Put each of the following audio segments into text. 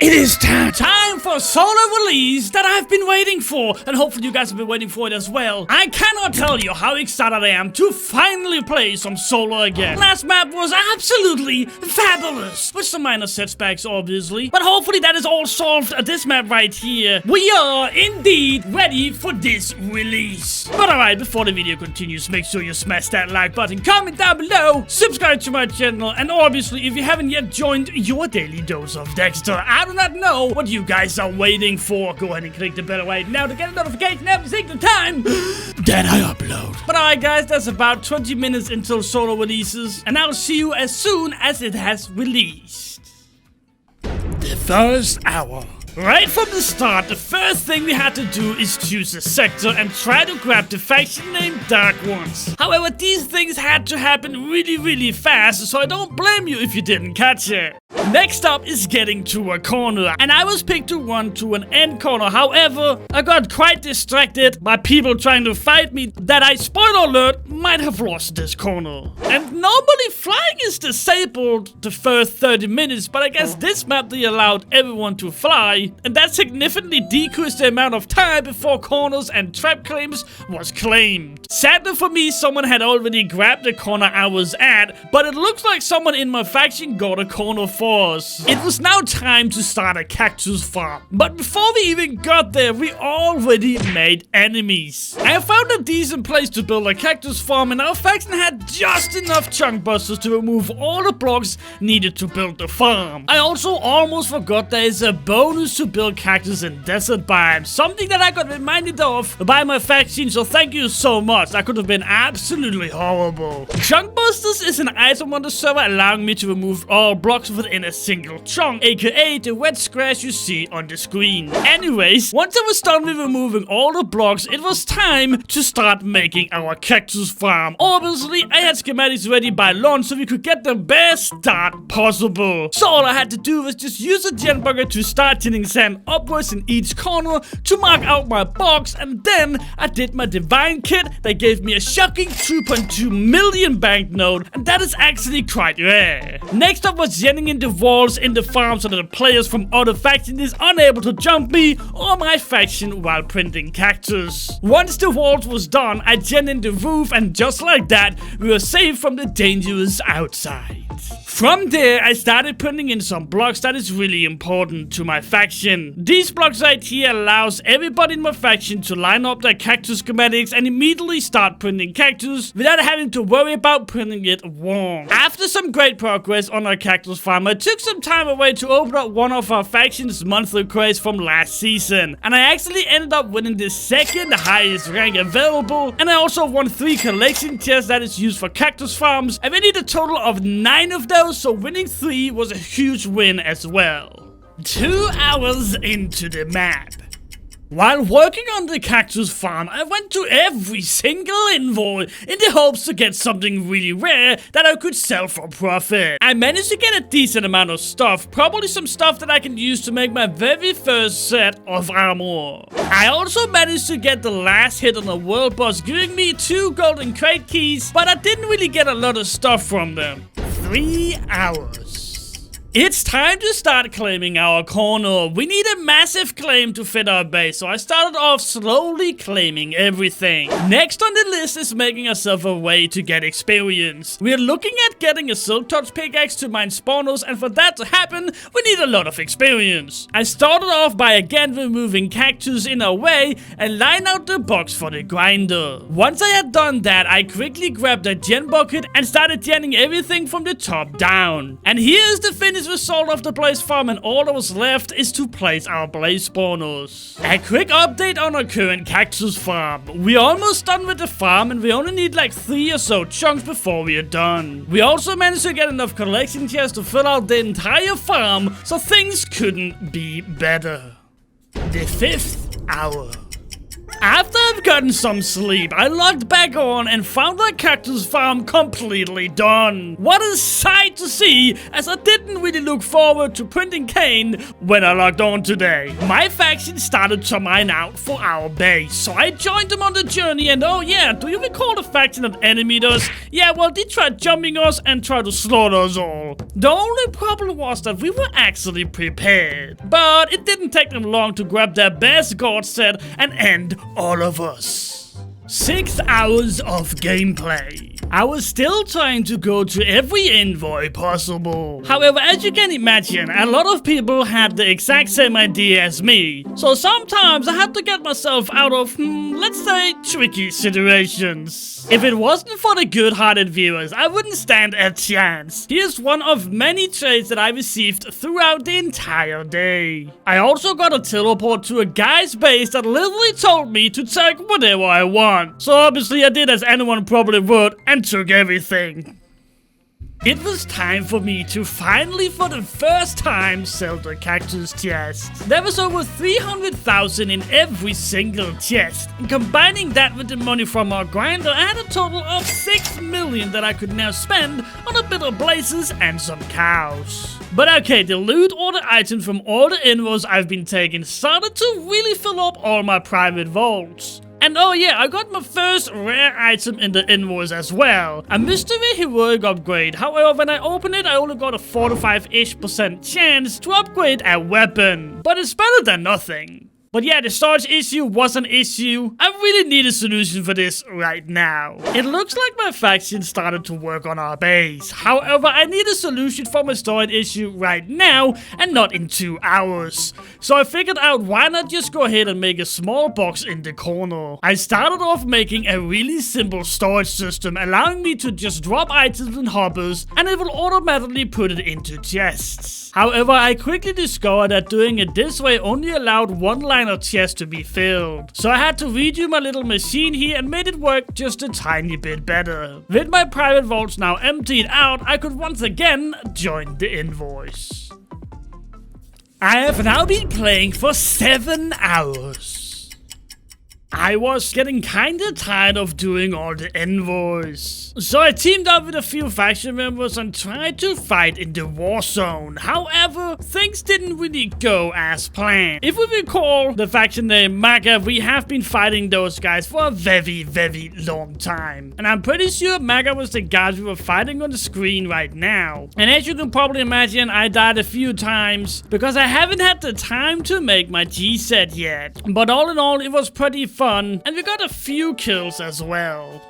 It is time for Xolar release that I've been waiting for, and hopefully you guys have been waiting for it as well. I cannot tell you how excited I am to finally play some Xolar again. Last map was absolutely fabulous, with some minor setbacks obviously, but hopefully that is all solved at this map right here. We are indeed ready for this release. But alright, before the video continues, make sure you smash that like button, comment down below, subscribe to my channel, and obviously if you haven't yet joined your daily dose of Dexter, I do not know what you guys are waiting for. Go ahead and click the bell right now to get a notification every single time that I upload. But alright guys, that's about 20 minutes until Xolar releases, and I'll see you as soon as it has released. The first hour. Right from the start, the first thing we had to do is choose a sector and try to grab the faction named Dark Ones. However, these things had to happen really fast, so I don't blame you if you didn't catch it. Next up is getting to a corner, and I was picked to run to an end corner. However, I got quite distracted by people trying to fight me that I, spoiler alert, might have lost this corner. And normally flying is disabled the first 30 minutes, but I guess this map they allowed everyone to fly, and that significantly decreased the amount of time before corners and trap claims was claimed. Sadly for me, someone had already grabbed the corner I was at, but it looks like someone in my faction got a corner for us. It was now time to start a cactus farm, but before we even got there, we already made enemies. I found a decent place to build a cactus farm, and our faction had just enough chunk busters to remove all the blocks needed to build the farm. I also almost forgot there is a bonus to build cactus in desert biomes, something that I got reminded of by my faction, so thank you so much. That could have been absolutely horrible. Chunk busters is an item on the server allowing me to remove all blocks within a single chunk, aka the red squares you see on the screen. Anyways, once I was done with removing all the blocks, it was time to start making our cactus farm. Obviously, I had schematics ready by launch so we could get the best start possible. So all I had to do was just use a gen bucket to start tinning sand upwards in each corner to mark out my box, and then I did my divine kit that gave me a shocking 2.2 million banknote, and that is actually quite rare. Next up was genning in the walls in the farm so that the players from other factions is unable to jump me or my faction while printing cactus. Once the walls was done, I genned in the roof, and just like that, we were safe from the dangerous outside. From there, I started putting in some blocks that is really important to my faction. These blocks right here allows everybody in my faction to line up their cactus schematics and immediately start printing cactus without having to worry about printing it wrong. After some great progress on our cactus farm, I took some time away to open up one of our faction's monthly quests from last season, and I actually ended up winning the second highest rank available, and I also won 3 collection chests that is used for cactus farms, and we need a total of 9 of those, so winning 3 was a huge win as well. 2 hours into the map. While working on the cactus farm, I went to every single invoice in the hopes to get something really rare that I could sell for profit. I managed to get a decent amount of stuff, probably some stuff that I can use to make my very first set of armor. I also managed to get the last hit on the world boss, giving me 2 golden crate keys, but I didn't really get a lot of stuff from them. 3 hours. It's time to start claiming our corner. We need a massive claim to fit our base, so I started off slowly claiming everything. Next on the list is making ourselves a way to get experience. We're looking at getting a silk touch pickaxe to mine spawners, and for that to happen, we need a lot of experience. I started off by again removing cactus in our way and line out the box for the grinder. Once I had done that, I quickly grabbed a gen bucket and started genning everything from the top down. And here's the finished result of the blaze farm, and all that was left is to place our blaze spawners. A quick update on our current cactus farm. We're almost done with the farm, and we only need like 3 or so chunks before we are done. We also managed to get enough collection chests to fill out the entire farm, so things couldn't be better. The 5th hour. After I've gotten some sleep, I logged back on and found the cactus farm completely done. What a sight to see, as I didn't really look forward to printing Cain when I logged on today. My faction started to mine out for our base, so I joined them on the journey, and oh yeah, do you recall the faction that enemied us? Yeah, well, they tried jumping us and tried to slaughter us all. The only problem was that we were actually prepared, but it didn't take them long to grab their best god set and end all of us. 6 hours of gameplay. I was still trying to go to every envoy possible. However, as you can imagine, a lot of people had the exact same idea as me. So sometimes I had to get myself out of, let's say, tricky situations. If it wasn't for the good-hearted viewers, I wouldn't stand a chance. Here's one of many trades that I received throughout the entire day. I also got a teleport to a guy's base that literally told me to take whatever I want. So obviously I did as anyone probably would and took everything. It was time for me to finally, for the first time, sell the cactus chest. There was over 300,000 in every single chest. And combining that with the money from our grinder, I had a total of 6 million that I could now spend on a bit of blazes and some cows. But okay, the loot or the items from all the invoices I've been taking started to really fill up all my private vaults. And oh yeah, I got my first rare item in the invoice as well. A mystery heroic upgrade. However, when I opened it, I only got a 45-ish% chance to upgrade a weapon. But it's better than nothing. But yeah, the storage issue was an issue. I really need a solution for this right now. It looks like my faction started to work on our base. However, I need a solution for my storage issue right now and not in 2 hours. So I figured out why not just go ahead and make a small box in the corner. I started off making a really simple storage system, allowing me to just drop items in hoppers and it will automatically put it into chests. However, I quickly discovered that doing it this way only allowed one line of chest to be filled. So I had to redo my little machine here and made it work just a tiny bit better. With my private vaults now emptied out, I could once again join the invoice. I have now been playing for 7 hours. I was getting kinda tired of doing all the envoys. So I teamed up with a few faction members and tried to fight in the Warzone. However, things didn't really go as planned. If we recall the faction name 𝐂𝐤𝐬𝐬, we have been fighting those guys for a very, very long time. And I'm pretty sure 𝐂𝐤𝐬𝐬 was the guys we were fighting on the screen right now. And as you can probably imagine, I died a few times because I haven't had the time to make my G set yet. But all in all, it was pretty fun, and we got a few kills as well.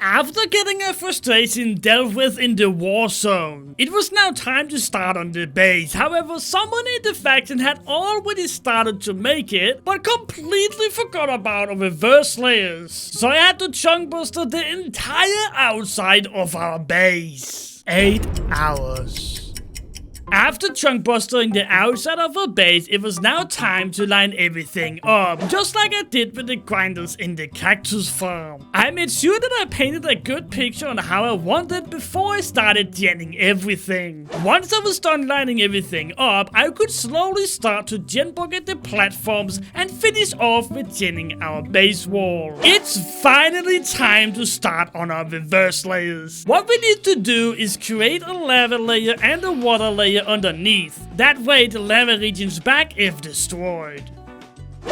After getting a frustration dealt with in the Warzone, it was now time to start on the base. However, someone in the faction had already started to make it, but completely forgot about our reverse layers. So I had to chunk buster the entire outside of our base. 8 hours. After chunk bustering the outside of our base, it was now time to line everything up, just like I did with the grinders in the cactus farm. I made sure that I painted a good picture on how I wanted before I started genning everything. Once I was done lining everything up, I could slowly start to gen bucket the platforms and finish off with genning our base wall. It's finally time to start on our reverse layers. What we need to do is create a lava layer and a water layer underneath. That way the lava regions back if destroyed.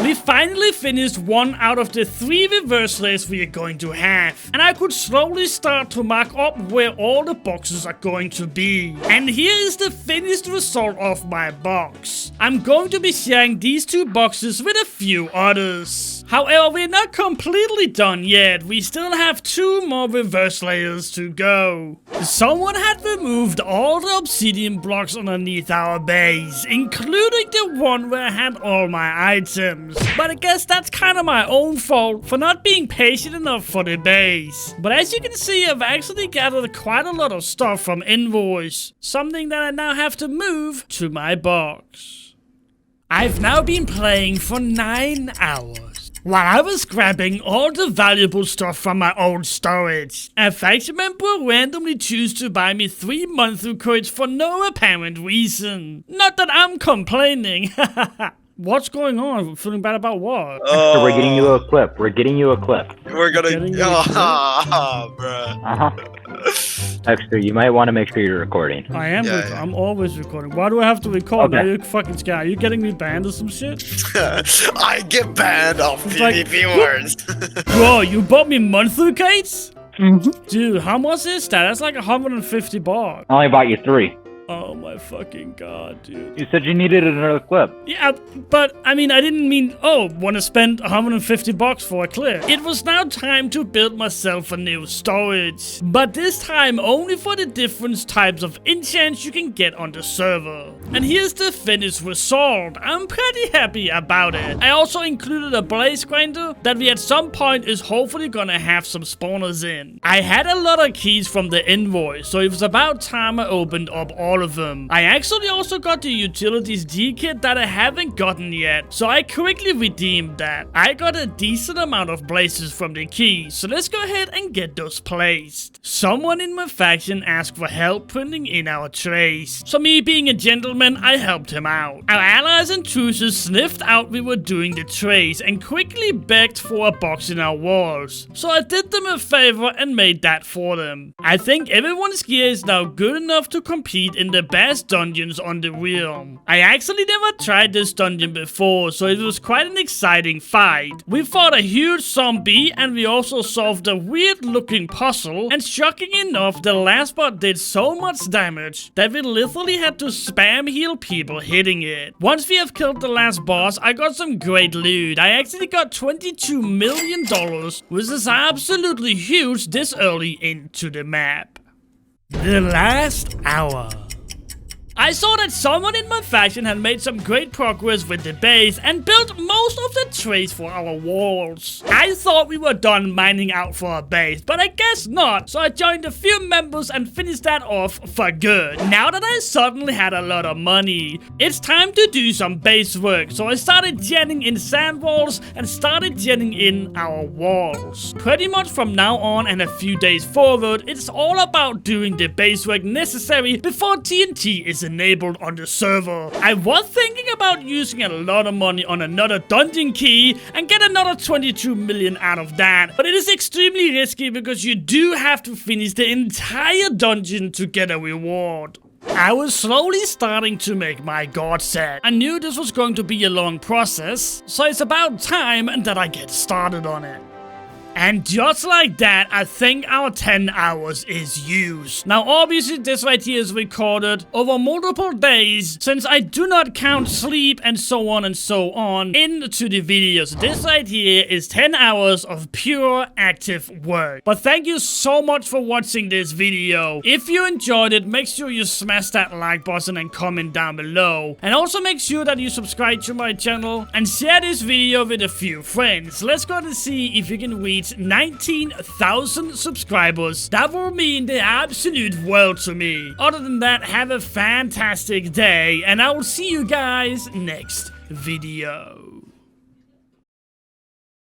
We finally finished 1 out of the 3 reverse layers we are going to have, and I could slowly start to mark up where all the boxes are going to be. And here is the finished result of my box. I'm going to be sharing these 2 boxes with a few others. However, we're not completely done yet. We still have 2 more reverse layers to go. Someone had removed all the obsidian blocks underneath our base, including the one where I had all my items. But I guess that's kind of my own fault for not being patient enough for the base. But as you can see, I've actually gathered quite a lot of stuff from invoice, something that I now have to move to my box. I've now been playing for 9 hours. While I was grabbing all the valuable stuff from my old storage, a faction member randomly chose to buy me 3 monthly coins for no apparent reason. Not that I'm complaining, What's going on? Feeling bad about what? So we're getting you a clip. We're getting you a clip. We're gonna. Bruh. Dexter, you might want to make sure you're recording. I am. Yeah. I'm always recording. Why do I have to record? Okay. Now you fucking scared. Are you getting me banned or some shit? I get banned off PvP words. Bro, you bought me monthly Kates? Dude, how much is that? That's like 150 bucks. I only bought you 3. Oh my fucking god, dude. You said you needed another clip. Yeah, but I mean, I didn't mean, want to spend 150 bucks for a clip. It was now time to build myself a new storage. But this time only for the different types of enchants you can get on the server. And here's the finished result. I'm pretty happy about it. I also included a blaze grinder that we at some point is hopefully gonna have some spawners in. I had a lot of keys from the invoice, so it was about time I opened up all of them. I actually also got the utilities D kit that I haven't gotten yet, so I quickly redeemed that. I got a decent amount of blazes from the keys, so let's go ahead and get those placed. Someone in my faction asked for help printing in our trays, so me being a gentleman, I helped him out. Our allies and truces sniffed out we were doing the trays and quickly begged for a box in our walls, so I did them a favor and made that for them. I think everyone's gear is now good enough to compete in the best dungeons on the realm. I actually never tried this dungeon before, so it was quite an exciting fight. We fought a huge zombie and we also solved a weird looking puzzle, and shocking enough, the last part did so much damage that we literally had to spam heal people hitting it. Once we have killed the last boss, I got some great loot. I actually got $22 million, which is absolutely huge this early into the map. The last hour. I saw that someone in my faction had made some great progress with the base and built most of the trays for our walls. I thought we were done mining out for a base, but I guess not, so I joined a few members and finished that off for good. Now that I suddenly had a lot of money, it's time to do some base work, so I started genning in sand walls and started genning in our walls. Pretty much from now on and a few days forward, it's all about doing the base work necessary before TNT is enabled on the server. I was thinking about using a lot of money on another dungeon key and get another 22 million out of that, but it is extremely risky because you do have to finish the entire dungeon to get a reward. I was slowly starting to make my god set. I knew this was going to be a long process, so it's about time that I get started on it. And just like that, I think our 10 hours is used. Now obviously this right here is recorded over multiple days, since I do not count sleep and so on into the video. So this right here is 10 hours of pure active work. But thank you so much for watching this video. If you enjoyed it, make sure you smash that like button and comment down below. And also make sure that you subscribe to my channel and share this video with a few friends. Let's go to see if you can reach 19,000 subscribers. That will mean the absolute world to me. Other than that, have a fantastic day, and I will see you guys next video.